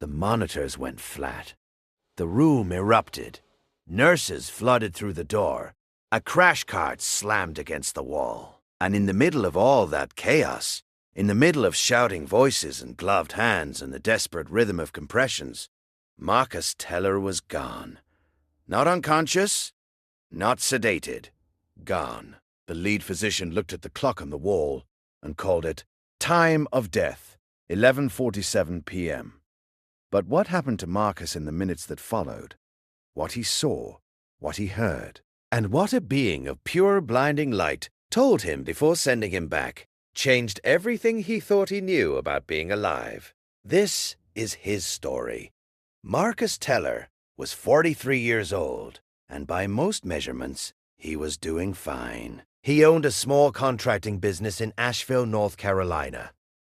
The monitors went flat. The room erupted. Nurses flooded through the door. A crash cart slammed against the wall. And in the middle of all that chaos, in the middle of shouting voices and gloved hands and the desperate rhythm of compressions, Marcus Teller was gone. Not unconscious, not sedated. Gone. The lead physician looked at the clock on the wall and called it time of death, 11:47 p.m. But what happened to Marcus in the minutes that followed? What he saw, what he heard, and what a being of pure blinding light told him before sending him back, changed everything he thought he knew about being alive. This is his story. Marcus Teller was 43 years old, and by most measurements, he was doing fine. He owned a small contracting business in Asheville, North Carolina.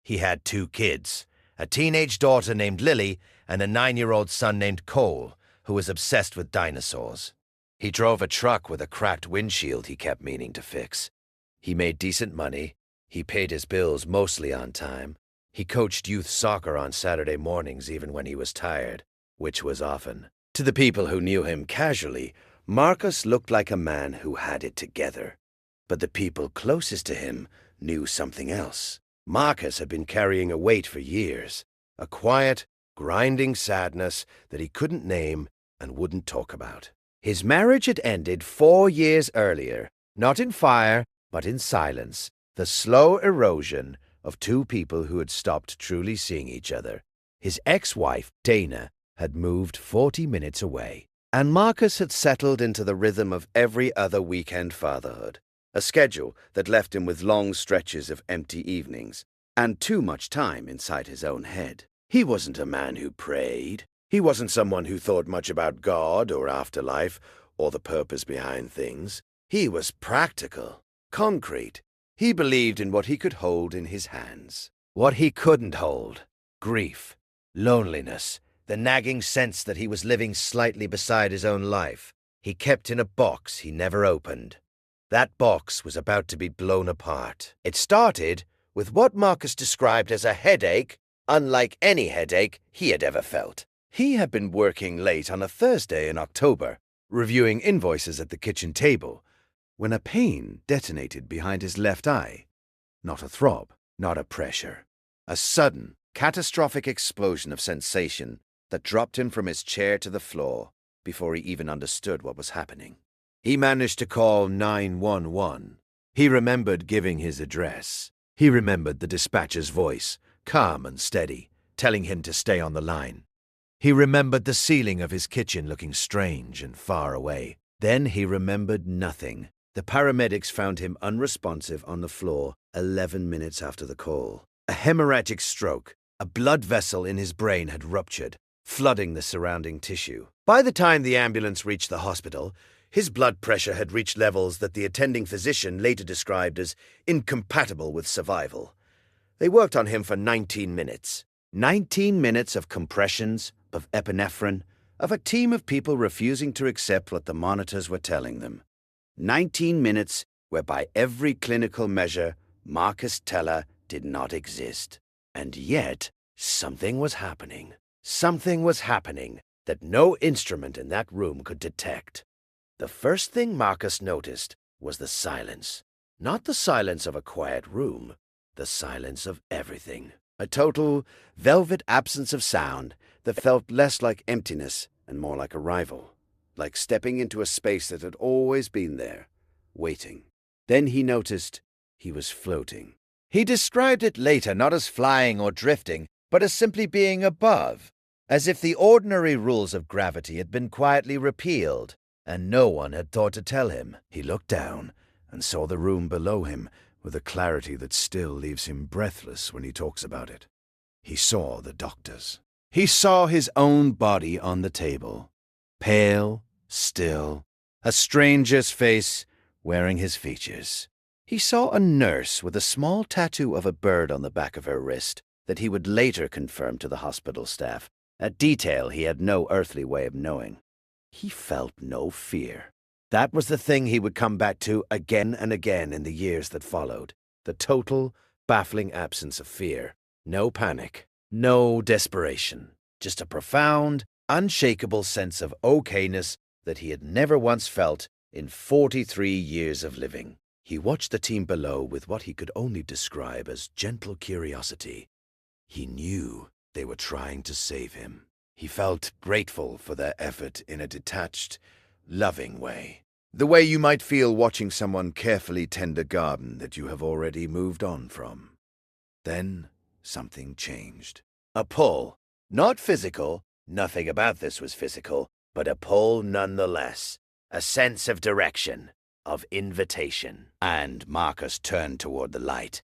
He had 2 kids, a teenage daughter named Lily and a 9-year-old son named Cole, who was obsessed with dinosaurs. He drove a truck with a cracked windshield he kept meaning to fix. He made decent money. He paid his bills mostly on time. He coached youth soccer on Saturday mornings even when he was tired, which was often. To the people who knew him casually, Marcus looked like a man who had it together. But the people closest to him knew something else. Marcus had been carrying a weight for years, a quiet, grinding sadness that he couldn't name and wouldn't talk about. His marriage had ended 4 years earlier, not in fire, but in silence, the slow erosion of 2 people who had stopped truly seeing each other. His ex-wife, Dana, had moved 40 minutes away, and Marcus had settled into the rhythm of every other weekend fatherhood, a schedule that left him with long stretches of empty evenings and too much time inside his own head. He wasn't a man who prayed. He wasn't someone who thought much about God or afterlife or the purpose behind things. He was practical, concrete. He believed in what he could hold in his hands. What he couldn't hold: grief, loneliness, the nagging sense that he was living slightly beside his own life. He kept in a box he never opened. That box was about to be blown apart. It started with what Marcus described as a headache, unlike any headache he had ever felt. He had been working late on a Thursday in October, reviewing invoices at the kitchen table, when a pain detonated behind his left eye. Not a throb, not a pressure. A sudden, catastrophic explosion of sensation that dropped him from his chair to the floor before he even understood what was happening. He managed to call 911. He remembered giving his address. He remembered the dispatcher's voice, calm and steady, telling him to stay on the line. He remembered the ceiling of his kitchen looking strange and far away. Then he remembered nothing. The paramedics found him unresponsive on the floor 11 minutes after the call. A hemorrhagic stroke, a blood vessel in his brain had ruptured, flooding the surrounding tissue. By the time the ambulance reached the hospital, his blood pressure had reached levels that the attending physician later described as incompatible with survival. They worked on him for 19 minutes. 19 minutes of compressions, of epinephrine, of a team of people refusing to accept what the monitors were telling them. 19 minutes where by every clinical measure, Marcus Teller did not exist. And yet, something was happening. Something was happening that no instrument in that room could detect. The first thing Marcus noticed was the silence. Not the silence of a quiet room, the silence of everything. A total, velvet absence of sound that felt less like emptiness and more like arrival, like stepping into a space that had always been there, waiting. Then he noticed he was floating. He described it later not as flying or drifting, but as simply being above, as if the ordinary rules of gravity had been quietly repealed, and no one had thought to tell him. He looked down and saw the room below him with a clarity that still leaves him breathless when he talks about it. He saw the doctors. He saw his own body on the table, pale, still, a stranger's face wearing his features. He saw a nurse with a small tattoo of a bird on the back of her wrist that he would later confirm to the hospital staff, a detail he had no earthly way of knowing. He felt no fear. That was the thing he would come back to again and again in the years that followed. The total, baffling absence of fear. No panic. No desperation. just a profound, unshakable sense of okayness that he had never once felt in 43 years of living. He watched the team below with what he could only describe as gentle curiosity. He knew they were trying to save him. He felt grateful for their effort in a detached, loving way. The way you might feel watching someone carefully tend a garden that you have already moved on from. Then something changed. A pull. Not physical. Nothing about this was physical, but a pull nonetheless. A sense of direction, of invitation. And Marcus turned toward the light.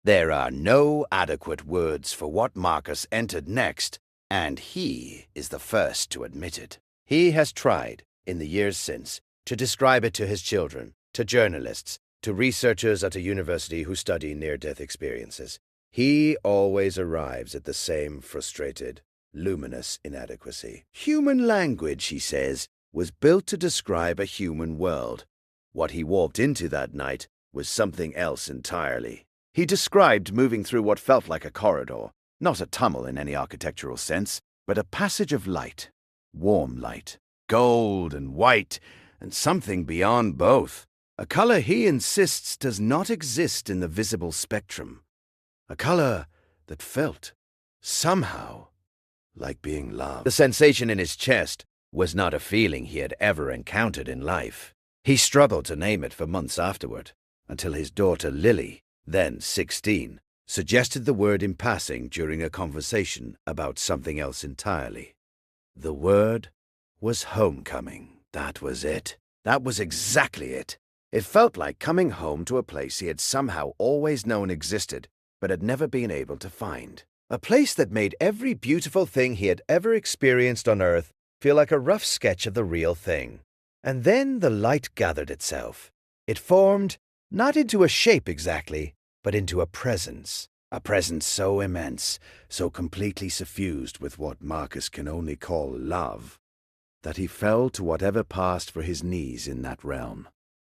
There are no adequate words for what Marcus entered next, and he is the first to admit it. He has tried, in the years since, to describe it to his children, to journalists, to researchers at a university who study near-death experiences. He always arrives at the same frustrated, luminous inadequacy. Human language, he says, was built to describe a human world. What he walked into that night was something else entirely. He described moving through what felt like a corridor, not a tunnel in any architectural sense, but a passage of light, warm light, gold and white, and something beyond both. A color he insists does not exist in the visible spectrum. A color that felt, somehow, like being loved. The sensation in his chest was not a feeling he had ever encountered in life. He struggled to name it for months afterward, until his daughter Lily, then 16, suggested the word in passing during a conversation about something else entirely. The word was homecoming. That was it. That was exactly it. It felt like coming home to a place he had somehow always known existed, but had never been able to find. A place that made every beautiful thing he had ever experienced on Earth feel like a rough sketch of the real thing. And then the light gathered itself. It formed, not into a shape exactly, but into a presence so immense, so completely suffused with what Marcus can only call love, that he fell to whatever passed for his knees in that realm.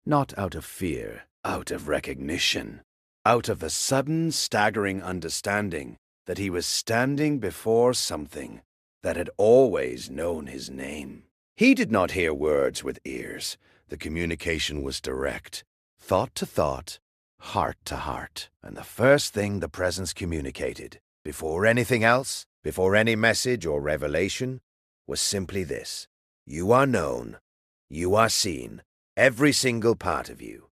Not out of fear, out of recognition, out of the sudden, staggering understanding that he was standing before something that had always known his name. He did not hear words with ears. The communication was direct, thought to thought, heart to heart. And the first thing the presence communicated, before anything else, before any message or revelation, was simply this: you are known, you are seen, every single part of you,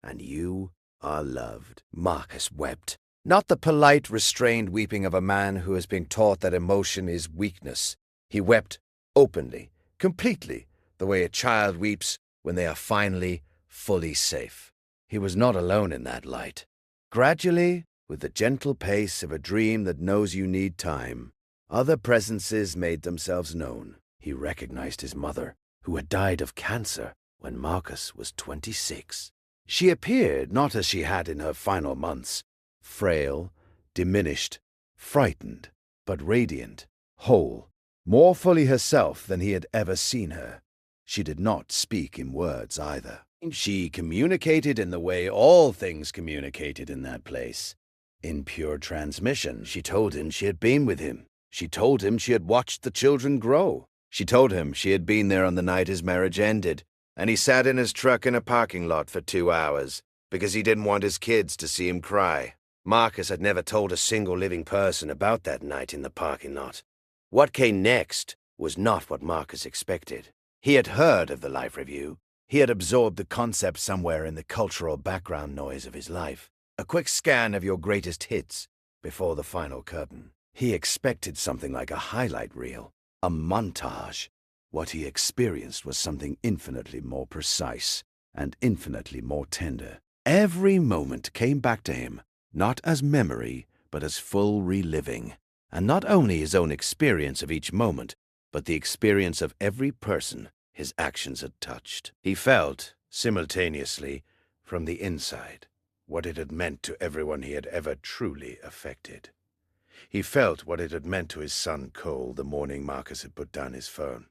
and you are loved. Marcus wept. Not the polite, restrained weeping of a man who has been taught that emotion is weakness. He wept openly, completely, the way a child weeps when they are finally, fully safe. He was not alone in that light. Gradually, with the gentle pace of a dream that knows you need time, other presences made themselves known. He recognized his mother, who had died of cancer when Marcus was 26. She appeared not as she had in her final months, frail, diminished, frightened, but radiant, whole, more fully herself than he had ever seen her. She did not speak in words either. She communicated in the way all things communicated in that place. In pure transmission, she told him she had been with him. She told him she had watched the children grow. She told him she had been there on the night his marriage ended, and he sat in his truck in a parking lot for 2 hours because he didn't want his kids to see him cry. Marcus had never told a single living person about that night in the parking lot. What came next was not what Marcus expected. He had heard of the Life Review. He had absorbed the concept somewhere in the cultural background noise of his life. A quick scan of your greatest hits before the final curtain. He expected something like a highlight reel, a montage. What he experienced was something infinitely more precise and infinitely more tender. Every moment came back to him, not as memory, but as full reliving. And not only his own experience of each moment, but the experience of every person his actions had touched. He felt, simultaneously, from the inside, what it had meant to everyone he had ever truly affected. He felt what it had meant to his son Cole the morning Marcus had put down his phone.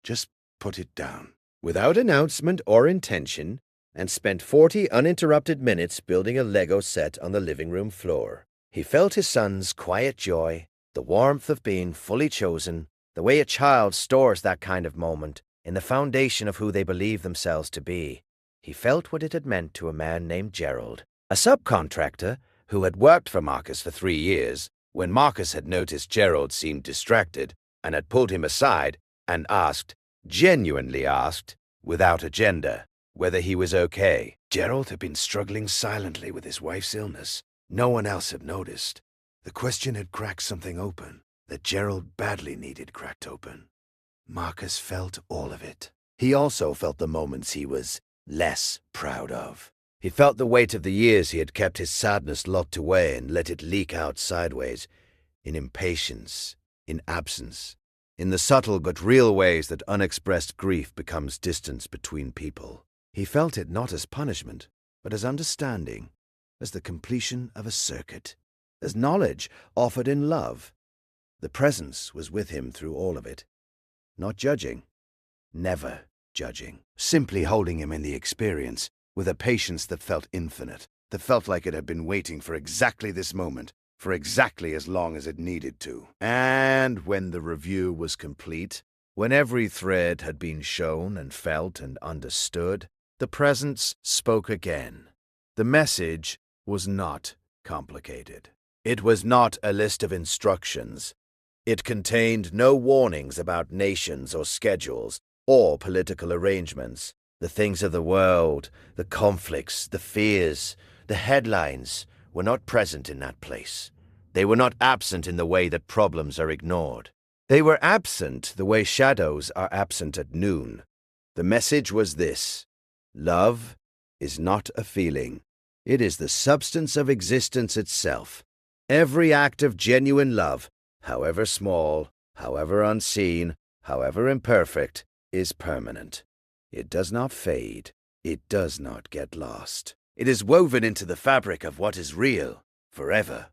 Just put it down. Without announcement or intention, and spent 40 uninterrupted minutes building a Lego set on the living room floor. He felt his son's quiet joy, The warmth of being fully chosen, the way a child stores that kind of moment in the foundation of who they believe themselves to be. He felt what it had meant to a man named Gerald, a subcontractor who had worked for Marcus for 3 years. When Marcus had noticed Gerald seemed distracted and had pulled him aside and asked, genuinely asked, without agenda, whether he was okay. Gerald had been struggling silently with his wife's illness. No one else had noticed. The question had cracked something open that Gerald badly needed cracked open. Marcus felt all of it. He also felt the moments he was less proud of. He felt the weight of the years he had kept his sadness locked away and let it leak out sideways, in impatience, in absence, in the subtle but real ways that unexpressed grief becomes distance between people. He felt it not as punishment, but as understanding, as the completion of a circuit, as knowledge offered in love. The presence was with him through all of it, not judging, never judging, simply holding him in the experience with a patience that felt infinite, that felt like it had been waiting for exactly this moment, for exactly as long as it needed to. And when the review was complete, when every thread had been shown and felt and understood, the presence spoke again. The message was not complicated. It was not a list of instructions. It contained no warnings about nations or schedules or political arrangements. The things of the world, the conflicts, the fears, the headlines were not present in that place. They were not absent in the way that problems are ignored. They were absent the way shadows are absent at noon. The message was this: love is not a feeling. It is the substance of existence itself. Every act of genuine love, however small, however unseen, however imperfect, is permanent. It does not fade. It does not get lost. It is woven into the fabric of what is real, forever.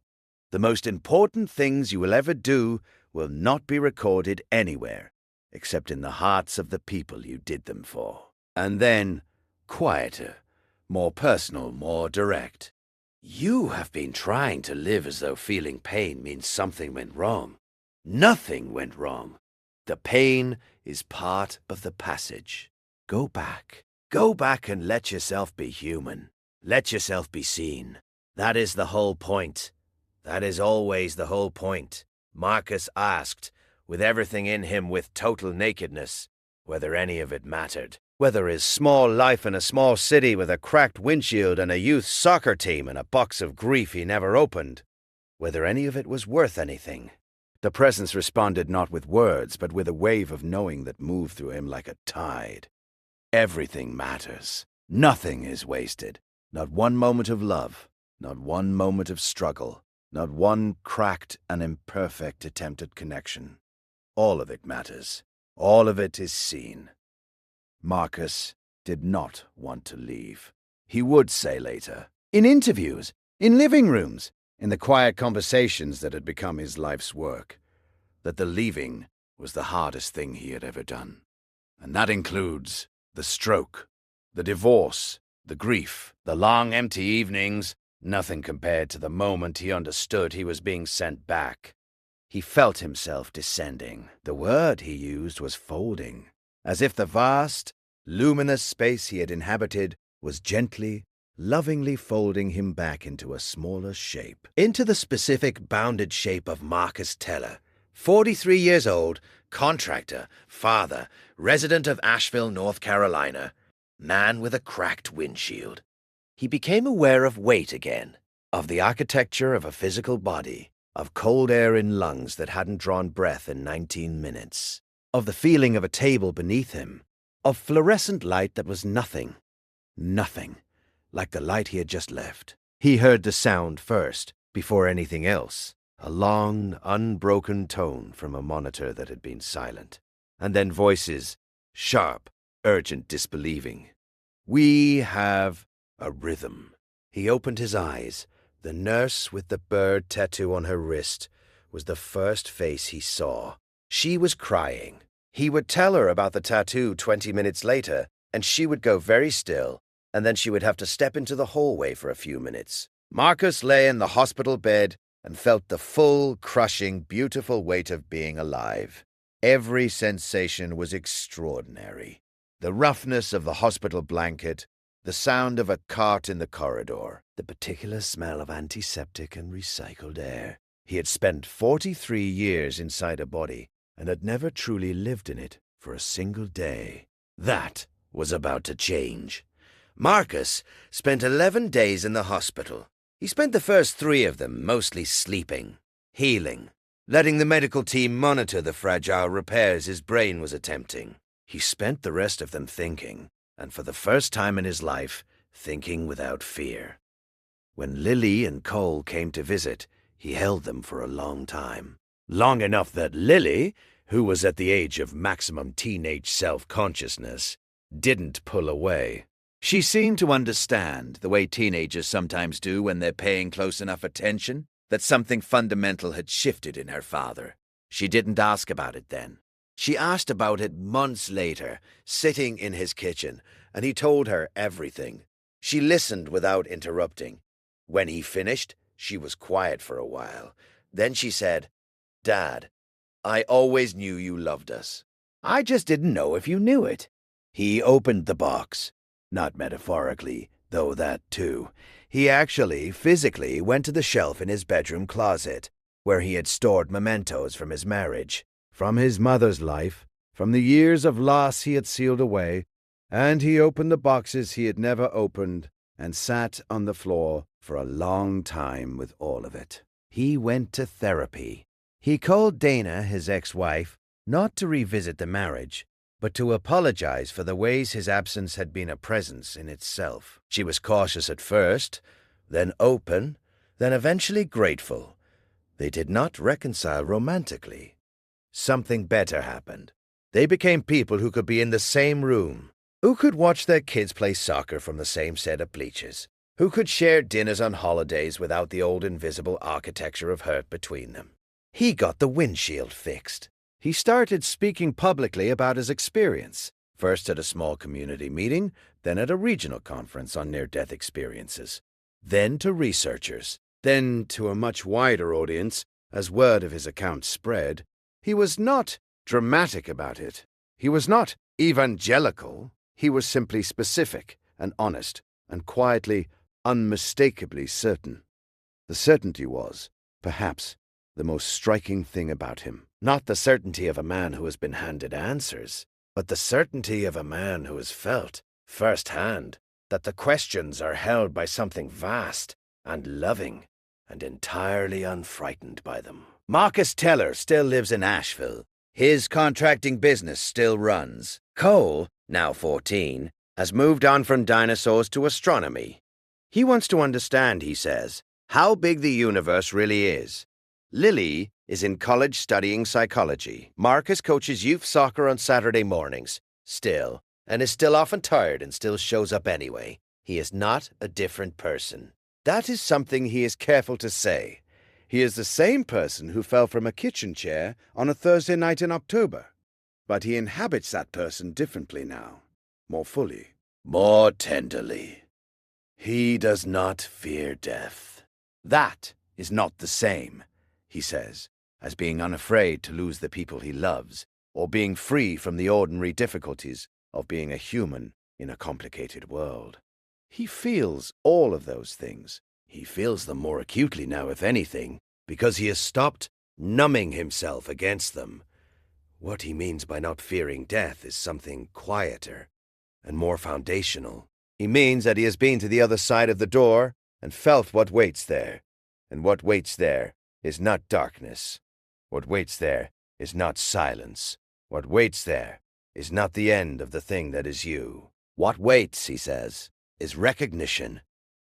The most important things you will ever do will not be recorded anywhere, except in the hearts of the people you did them for. And then, quieter, more personal, more direct. You have been trying to live as though feeling pain means something went wrong. Nothing went wrong. The pain is part of the passage. Go back. Go back and let yourself be human. Let yourself be seen. That is the whole point. That is always the whole point. Marcus asked, with everything in him with total nakedness, whether any of it mattered. Whether his small life in a small city with a cracked windshield and a youth soccer team and a box of grief he never opened, whether any of it was worth anything. The presence responded not with words, but with a wave of knowing that moved through him like a tide. Everything matters. Nothing is wasted. Not one moment of love, not one moment of struggle, not one cracked and imperfect attempt at connection. All of it matters. All of it is seen. Marcus did not want to leave. He would say later, in interviews, in living rooms, in the quiet conversations that had become his life's work, that the leaving was the hardest thing he had ever done. And that includes the stroke, the divorce, the grief, the long empty evenings, nothing compared to the moment he understood he was being sent back. He felt himself descending. The word he used was folding, as if the vast, luminous space he had inhabited was gently, lovingly folding him back into a smaller shape, into the specific bounded shape of Marcus Teller, 43 years old, contractor, father, resident of Asheville, North Carolina, man with a cracked windshield. He became aware of weight again, of the architecture of a physical body, of cold air in lungs that hadn't drawn breath in 19 minutes, of the feeling of a table beneath him, of fluorescent light that was nothing, like the light he had just left. He heard the sound first, before anything else, a long, unbroken tone from a monitor that had been silent, and then voices, sharp, urgent, disbelieving. We have a rhythm. He opened his eyes. The nurse with the bird tattoo on her wrist was the first face he saw. She was crying. He would tell her about the tattoo 20 minutes later, and she would go very still, and then she would have to step into the hallway for a few minutes. Marcus lay in the hospital bed, and felt the full, crushing, beautiful weight of being alive. Every sensation was extraordinary. The roughness of the hospital blanket, the sound of a cart in the corridor, the particular smell of antiseptic and recycled air. He had spent 43 years inside a body and had never truly lived in it for a single day. That was about to change. Marcus spent 11 days in the hospital. He spent the first 3 of them mostly sleeping, healing, letting the medical team monitor the fragile repairs his brain was attempting. He spent the rest of them thinking, and for the first time in his life, thinking without fear. When Lily and Cole came to visit, he held them for a long time. Long enough that Lily, who was at the age of maximum teenage self-consciousness, didn't pull away. She seemed to understand, the way teenagers sometimes do when they're paying close enough attention, that something fundamental had shifted in her father. She didn't ask about it then. She asked about it months later, sitting in his kitchen, and he told her everything. She listened without interrupting. When he finished, she was quiet for a while. Then she said, "Dad, I always knew you loved us. I just didn't know if you knew it." He opened the box. Not metaphorically, though that too. He actually, physically, went to the shelf in his bedroom closet, where he had stored mementos from his marriage, from his mother's life, from the years of loss he had sealed away, and he opened the boxes he had never opened and sat on the floor for a long time with all of it. He went to therapy. He called Dana, his ex-wife, not to revisit the marriage, but to apologize for the ways his absence had been a presence in itself. She was cautious at first, then open, then eventually grateful. They did not reconcile romantically. Something better happened. They became people who could be in the same room, who could watch their kids play soccer from the same set of bleachers, who could share dinners on holidays without the old invisible architecture of hurt between them. He got the windshield fixed. He started speaking publicly about his experience, first at a small community meeting, then at a regional conference on near-death experiences, then to researchers, then to a much wider audience as word of his account spread. He was not dramatic about it. He was not evangelical. He was simply specific and honest and quietly, unmistakably certain. The certainty was, perhaps, the most striking thing about him. Not the certainty of a man who has been handed answers, but the certainty of a man who has felt, firsthand, that the questions are held by something vast and loving and entirely unfrightened by them. Marcus Teller still lives in Asheville. His contracting business still runs. Cole, now 14, has moved on from dinosaurs to astronomy. He wants to understand, he says, how big the universe really is. Lily is in college studying psychology. Marcus coaches youth soccer on Saturday mornings, still, and is still often tired and still shows up anyway. He is not a different person. That is something he is careful to say. He is the same person who fell from a kitchen chair on a Thursday night in October, but he inhabits that person differently now, more fully, more tenderly. He does not fear death. That is not the same, he says, as being unafraid to lose the people he loves, or being free from the ordinary difficulties of being a human in a complicated world. He feels all of those things. He feels them more acutely now, if anything, because he has stopped numbing himself against them. What he means by not fearing death is something quieter and more foundational. He means that he has been to the other side of the door and felt what waits there, and what waits there is not darkness. What waits there is not silence. What waits there is not the end of the thing that is you. What waits, he says, is recognition.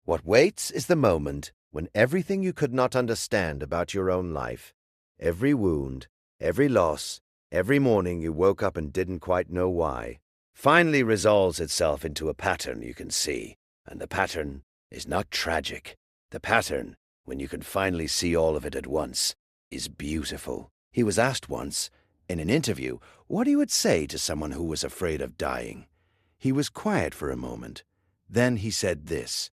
What waits is the moment when everything you could not understand about your own life, every wound, every loss, every morning you woke up and didn't quite know why, finally resolves itself into a pattern you can see. And the pattern is not tragic. The pattern, when you can finally see all of it at once, is beautiful. He was asked once, in an interview, what he would say to someone who was afraid of dying. He was quiet for a moment. Then he said this,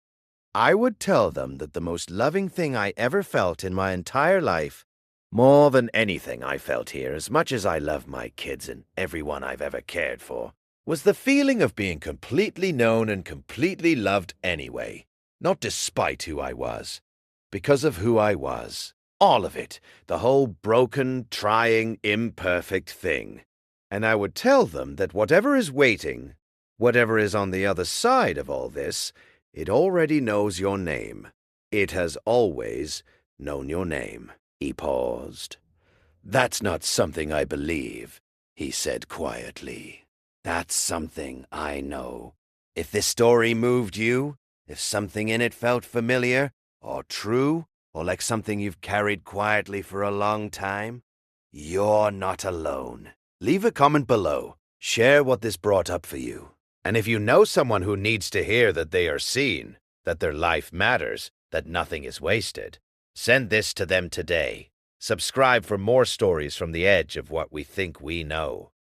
I would tell them that the most loving thing I ever felt in my entire life, more than anything I felt here, as much as I love my kids and everyone I've ever cared for, was the feeling of being completely known and completely loved anyway, not despite who I was, because of who I was. All of it, the whole broken, trying, imperfect thing. And I would tell them that whatever is waiting, whatever is on the other side of all this, it already knows your name. It has always known your name. He paused. That's not something I believe, he said quietly. That's something I know. If this story moved you, if something in it felt familiar, or true, or like something you've carried quietly for a long time, you're not alone. Leave a comment below. Share what this brought up for you. And if you know someone who needs to hear that they are seen, that their life matters, that nothing is wasted, send this to them today. Subscribe for more stories from the edge of what we think we know.